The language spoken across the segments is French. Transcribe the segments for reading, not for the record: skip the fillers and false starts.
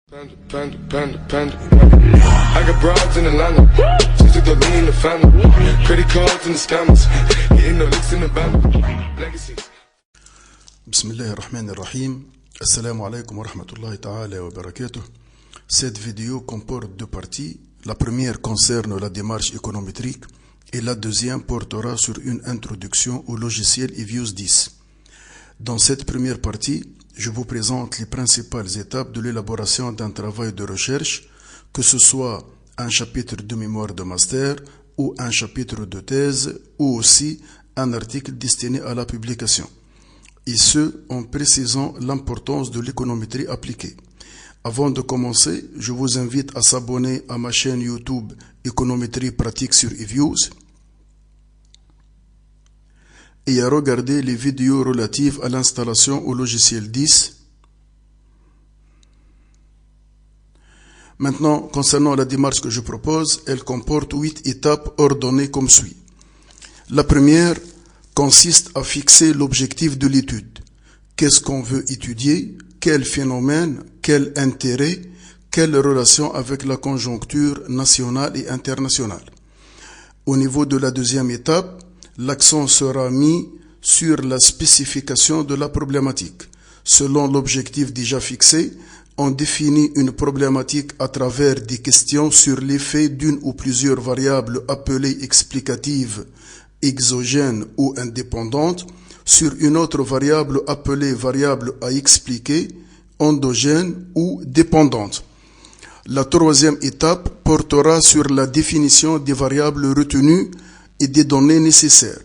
Panda. I got broads in Atlanta. Just took the lean in the family. Credit cards and the scammers. Getting the licks in the band. Legacies. Bismillah ar-Rahman ar-Rahim. Assalamu alaikum wa rahmatullahi ta'ala wa barakatuh. Cette vidéo comporte deux parties. La première concerne la démarche économétrique et la deuxième portera sur une introduction au logiciel eViews 10. Dans cette première partie, je vous présente les principales étapes de l'élaboration d'un travail de recherche, que ce soit un chapitre de mémoire de master ou un chapitre de thèse ou aussi un article destiné à la publication. Et ce, en précisant l'importance de l'économétrie appliquée. Avant de commencer, je vous invite à s'abonner à ma chaîne YouTube Économétrie pratique sur eViews et à regarder les vidéos relatives à l'installation au logiciel 10. Maintenant, concernant la démarche que je propose, elle comporte 8 étapes ordonnées comme suit. La première consiste à fixer l'objectif de l'étude. Qu'est-ce qu'on veut étudier? Quel phénomène? Quel intérêt? Quelle relation avec la conjoncture nationale et internationale? Au niveau de la deuxième étape, l'accent sera mis sur la spécification de la problématique. Selon l'objectif déjà fixé, on définit une problématique à travers des questions sur l'effet d'une ou plusieurs variables appelées explicatives, exogènes ou indépendantes, sur une autre variable appelée variable à expliquer, endogène ou dépendante. La troisième étape portera sur la définition des variables retenues et des données nécessaires.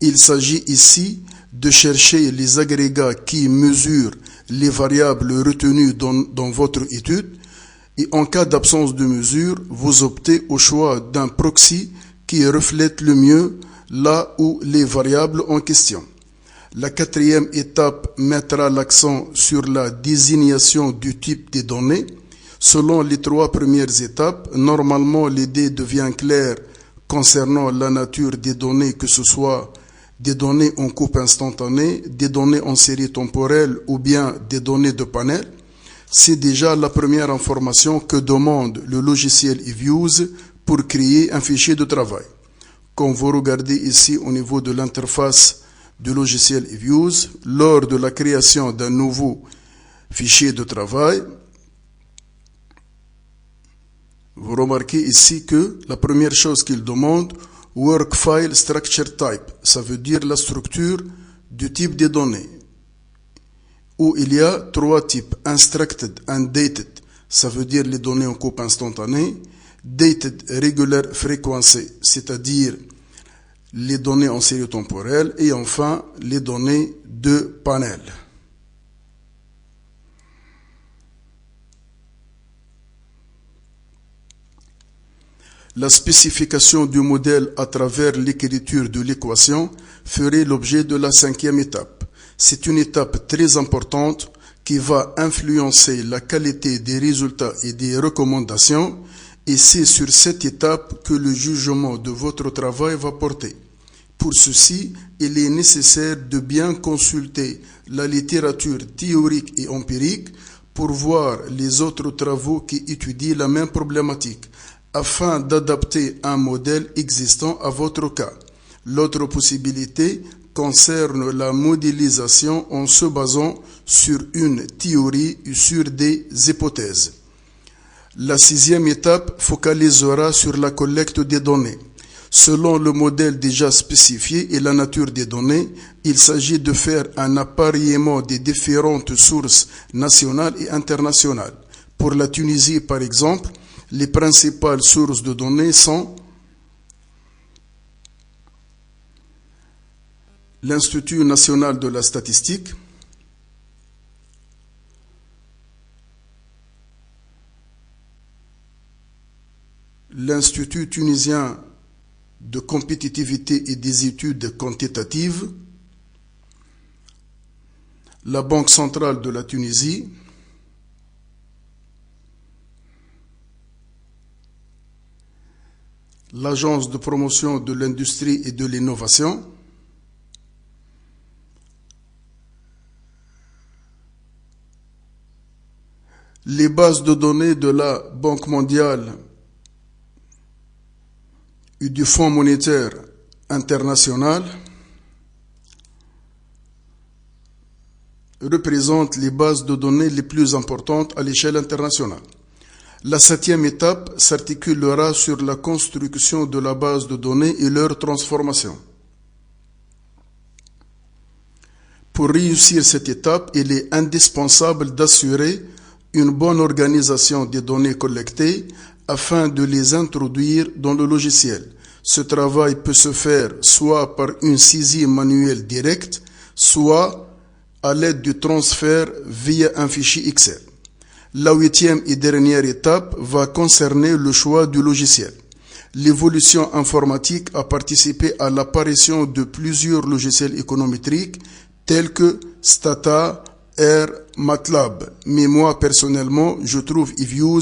Il s'agit ici de chercher les agrégats qui mesurent les variables retenues dans votre étude et en cas d'absence de mesure, vous optez au choix d'un proxy qui reflète le mieux là où les variables en question. La quatrième étape mettra l'accent sur la désignation du type des données. Selon les trois premières étapes, normalement l'idée devient claire concernant la nature des données, que ce soit des données en coupe instantanée, des données en série temporelle ou bien des données de panel. C'est déjà la première information que demande le logiciel eViews pour créer un fichier de travail. Comme vous regardez ici au niveau de l'interface du logiciel eViews, lors de la création d'un nouveau fichier de travail, vous remarquez ici que la première chose qu'il demande, Work File Structure Type, ça veut dire la structure du type des données, où il y a trois types, Unstructured, Undated, ça veut dire les données en coupe instantanée, Dated Regular Frequency, c'est-à-dire les données en série temporelle, et enfin les données de panel. La spécification du modèle à travers l'écriture de l'équation ferait l'objet de la cinquième étape. C'est une étape très importante qui va influencer la qualité des résultats et des recommandations, et c'est sur cette étape que le jugement de votre travail va porter. Pour ceci, il est nécessaire de bien consulter la littérature théorique et empirique pour voir les autres travaux qui étudient la même problématique, afin d'adapter un modèle existant à votre cas. L'autre possibilité concerne la modélisation en se basant sur une théorie et sur des hypothèses. La sixième étape focalisera sur la collecte des données. Selon le modèle déjà spécifié et la nature des données, il s'agit de faire un appareillement des différentes sources nationales et internationales. Pour la Tunisie, par exemple, les principales sources de données sont l'Institut national de la statistique, l'Institut tunisien de compétitivité et des études quantitatives, la Banque centrale de la Tunisie, l'Agence de promotion de l'industrie et de l'innovation, les bases de données de la Banque mondiale et du Fonds monétaire international représentent les bases de données les plus importantes à l'échelle internationale. La 7e étape s'articulera sur la construction de la base de données et leur transformation. Pour réussir cette étape, il est indispensable d'assurer une bonne organisation des données collectées afin de les introduire dans le logiciel. Ce travail peut se faire soit par une saisie manuelle directe, soit à l'aide du transfert via un fichier Excel. La 8e et dernière étape va concerner le choix du logiciel. L'évolution informatique a participé à l'apparition de plusieurs logiciels économétriques tels que Stata, R, MATLAB. Mais moi, personnellement, je trouve eViews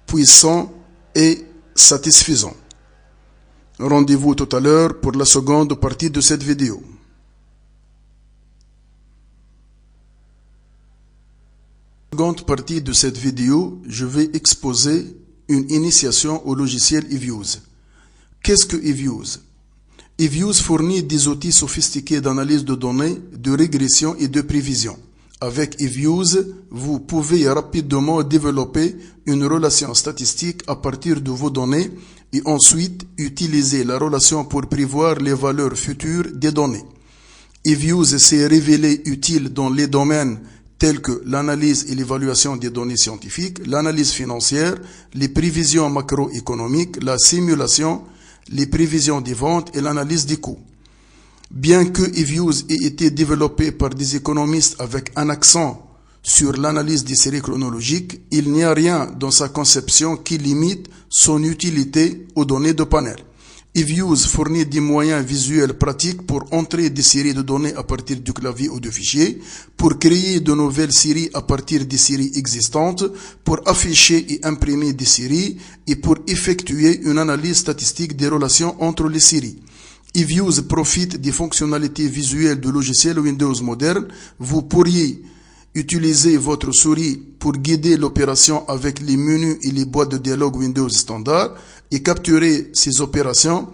puissant et satisfaisant. Rendez-vous tout à l'heure pour la seconde partie de cette vidéo. Seconde partie de cette vidéo, je vais exposer une initiation au logiciel eViews. Qu'est-ce que eViews? eViews fournit des outils sophistiqués d'analyse de données, de régression et de prévision. Avec eViews, vous pouvez rapidement développer une relation statistique à partir de vos données et ensuite utiliser la relation pour prévoir les valeurs futures des données. eViews s'est révélé utile dans les domaines tels que l'analyse et l'évaluation des données scientifiques, l'analyse financière, les prévisions macroéconomiques, la simulation, les prévisions des ventes et l'analyse des coûts. Bien que eViews ait été développé par des économistes avec un accent sur l'analyse des séries chronologiques, il n'y a rien dans sa conception qui limite son utilité aux données de panel. eViews fournit des moyens visuels pratiques pour entrer des séries de données à partir du clavier ou de fichiers, pour créer de nouvelles séries à partir des séries existantes, pour afficher et imprimer des séries et pour effectuer une analyse statistique des relations entre les séries. eViews profite des fonctionnalités visuelles du logiciel Windows moderne. Vous pourriez utilisez votre souris pour guider l'opération avec les menus et les boîtes de dialogue Windows standard et capturer ces opérations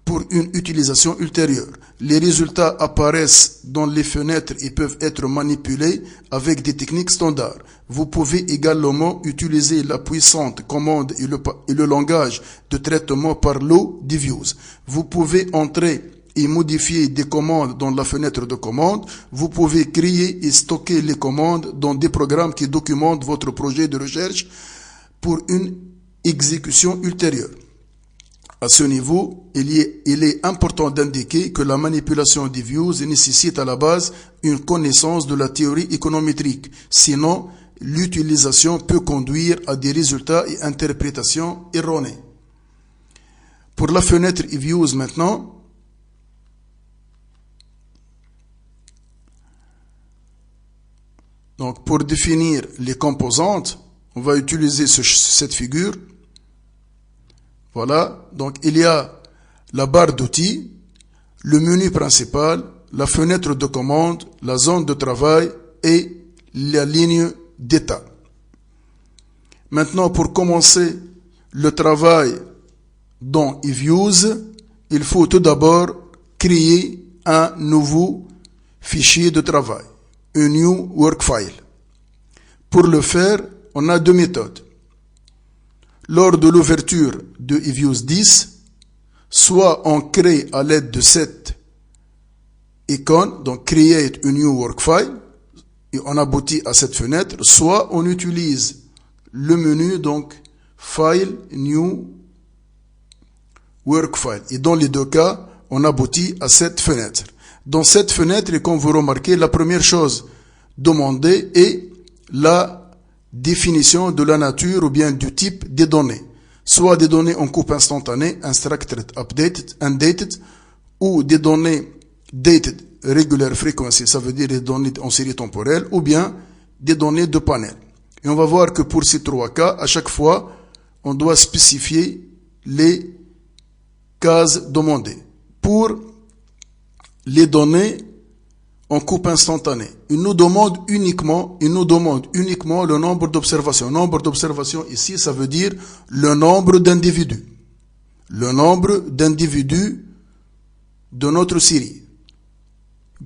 pour une utilisation ultérieure. Les résultats apparaissent dans les fenêtres et peuvent être manipulés avec des techniques standards. Vous pouvez également utiliser la puissante commande et le langage de traitement par lot d'eViews. Vous pouvez entrer et modifier des commandes dans la fenêtre de commande. Vous pouvez créer et stocker les commandes dans des programmes qui documentent votre projet de recherche pour une exécution ultérieure. À ce niveau, il est important d'indiquer que la manipulation d'eViews nécessite à la base une connaissance de la théorie économétrique. Sinon, l'utilisation peut conduire à des résultats et interprétations erronées. Pour la fenêtre eViews maintenant, donc, pour définir les composantes, on va utiliser cette figure. Voilà. Donc, il y a la barre d'outils, le menu principal, la fenêtre de commande, la zone de travail et la ligne d'état. Maintenant, pour commencer le travail dans eViews, il faut tout d'abord créer un nouveau fichier de travail. Un new work file. Pour le faire, on a deux méthodes. Lors de l'ouverture de eViews 10, soit on crée à l'aide de cette icône, donc create a new work file, et on aboutit à cette fenêtre, soit on utilise le menu, donc file, new work file. Et dans les deux cas, on aboutit à cette fenêtre. Dans cette fenêtre, et comme vous remarquez, la première chose demandée est la définition de la nature ou bien du type des données. Soit des données en coupe instantanée, unstructured, updated, undated, ou des données dated, regular frequency, ça veut dire des données en série temporelle, ou bien des données de panel. Et on va voir que pour ces trois cas, à chaque fois, on doit spécifier les cases demandées. Pour les données en coupe instantanée. Il nous demande uniquement le nombre d'observations. Nombre d'observations ici, ça veut dire le nombre d'individus. Le nombre d'individus de notre série.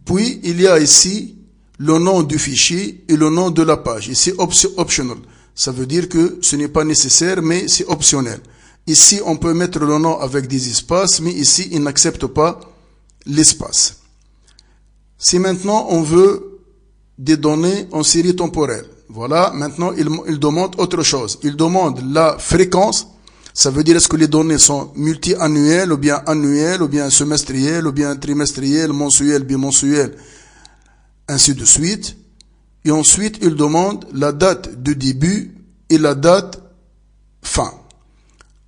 Puis, il y a ici le nom du fichier et le nom de la page. Ici, optional. Ça veut dire que ce n'est pas nécessaire, mais c'est optionnel. Ici, on peut mettre le nom avec des espaces, mais ici, il n'accepte pas l'espace. Si maintenant, on veut des données en série temporelle, voilà, maintenant, il demande autre chose. Il demande la fréquence. Ça veut dire est-ce que les données sont multi-annuelles, ou bien annuelles, ou bien semestrielles, ou bien trimestrielles, mensuelles, bimensuelles, ainsi de suite. Et ensuite, il demande la date de début et la date fin.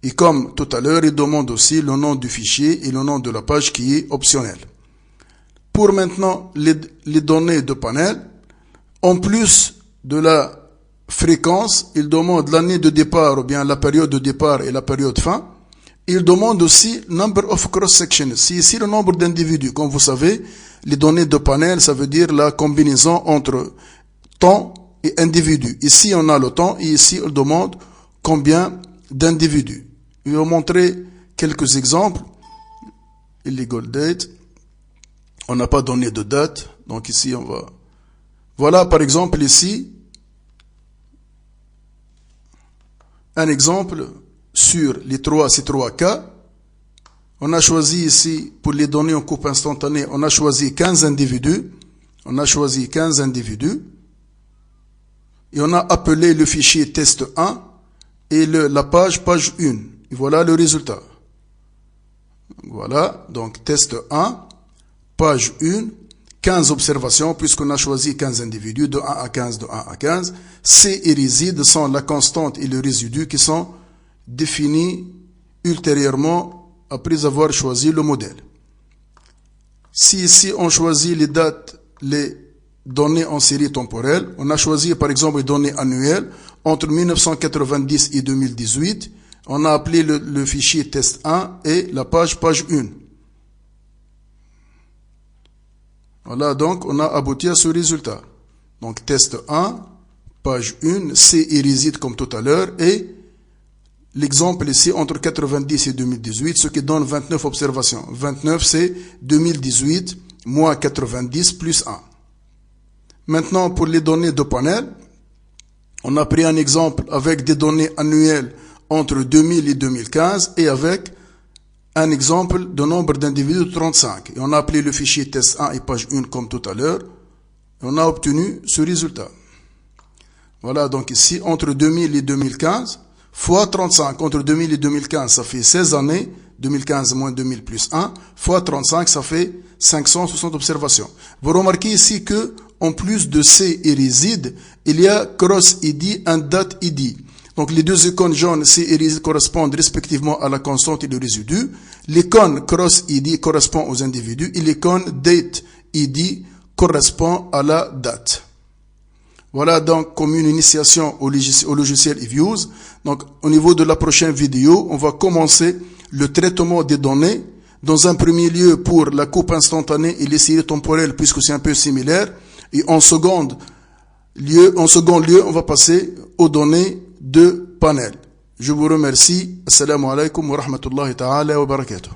Et comme tout à l'heure, il demande aussi le nom du fichier et le nom de la page qui est optionnel. Pour maintenant les données de panel, en plus de la fréquence, il demande l'année de départ ou bien la période de départ et la période fin. Il demande aussi number of cross-sections. C'est ici le nombre d'individus. Comme vous savez, les données de panel, ça veut dire la combinaison entre temps et individu. Ici, on a le temps et ici, on demande combien d'individus. Je vais vous montrer quelques exemples. Illegal date. On n'a pas donné de date. Donc ici, on va... Voilà, par exemple, ici, un exemple sur ces trois cas. On a choisi ici, pour les données en coupe instantanée, on a choisi 15 individus. On a choisi 15 individus. Et on a appelé le fichier test 1 et la page 1. Et voilà le résultat. Voilà, donc test 1, page 1, 15 observations, puisqu'on a choisi 15 individus, de 1 à 15, de 1 à 15. C et réside sont la constante et le résidu qui sont définis ultérieurement après avoir choisi le modèle. Si ici on choisit les dates, les données en série temporelle, on a choisi par exemple les données annuelles entre 1990 et 2018, on a appelé le fichier test 1 et la page 1. Voilà, donc on a abouti à ce résultat. Donc test 1, page 1, C et réside comme tout à l'heure, et l'exemple ici entre 90 et 2018, ce qui donne 29 observations. 29 c'est 2018 moins 90 plus 1. Maintenant pour les données de panel, on a pris un exemple avec des données annuelles entre 2000 et 2015 et avec un exemple de nombre d'individus de 35. Et on a appelé le fichier test 1 et page 1 comme tout à l'heure. Et on a obtenu ce résultat. Voilà, donc ici, entre 2000 et 2015, fois 35. Entre 2000 et 2015, ça fait 16 années. 2015 moins 2000 plus 1, fois 35, ça fait 560 observations. Vous remarquez ici que, en plus de C et réside, il y a cross ID et date ID. Donc les deux icônes jaunes C et réside correspondent respectivement à la constante et le résidu. L'icône cross ID correspond aux individus et l'icône date ID correspond à la date. Voilà donc comme une initiation au logiciel eViews. Donc au niveau de la prochaine vidéo, on va commencer le traitement des données. Dans un premier lieu pour la coupe instantanée et les séries temporelles puisque c'est un peu similaire. Et en second lieu, on va passer aux données de panel. Je vous remercie. Assalamu alaikum wa rahmatullahi ta'ala wa barakatuh.